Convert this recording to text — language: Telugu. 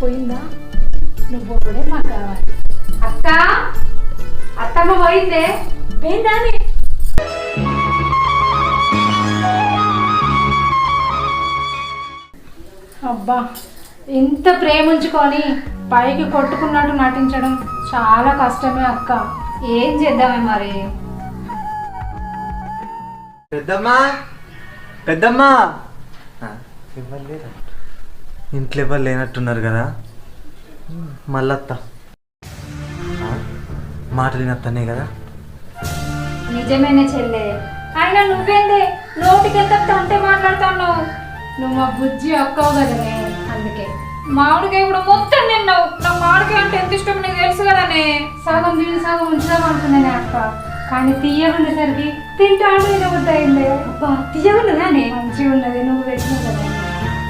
పోయిందా? నువ్వు కూడా మాకు కావాలి. అక్క అత్తమ్మ పోయిందే. పోయిందాని? అబ్బా, ఇంత ప్రేమించుకొని పైకి కొట్టుకున్నట్టు నటించడం చాలా కష్టమే అక్క. ఏం చేద్దామే మరి? పెద్దమ్మా, పెద్దమ్మా, ఇంట్లో ఎవరు లేనట్టున్నారు కదా. మళ్ళత్త మాటలు వినత్తనే కదా. నిజమేనే చెల్లె. అయినా నువ్వేందే నోటికెంత అంటే మాట్లాడుతున్నావు? నువ్వు మా బుజ్జి అక్కవు కదనే, అందుకే. మామిడికాయ కూడా మొత్తం తిన్నావు. నా మామిడికాయ అంటే ఎంత ఇష్టం నీకు తెలుసు కదనే. సగం తిని సగం ఉంచుదాం అనుకున్నానే అక్క, కానీ తీయగుండేసరికి తింటాను తినబుద్ధి అయింది. అబ్బా తీయగుండదానే? మంచిగా ఉన్నది, నువ్వు పెట్టినావు కదా.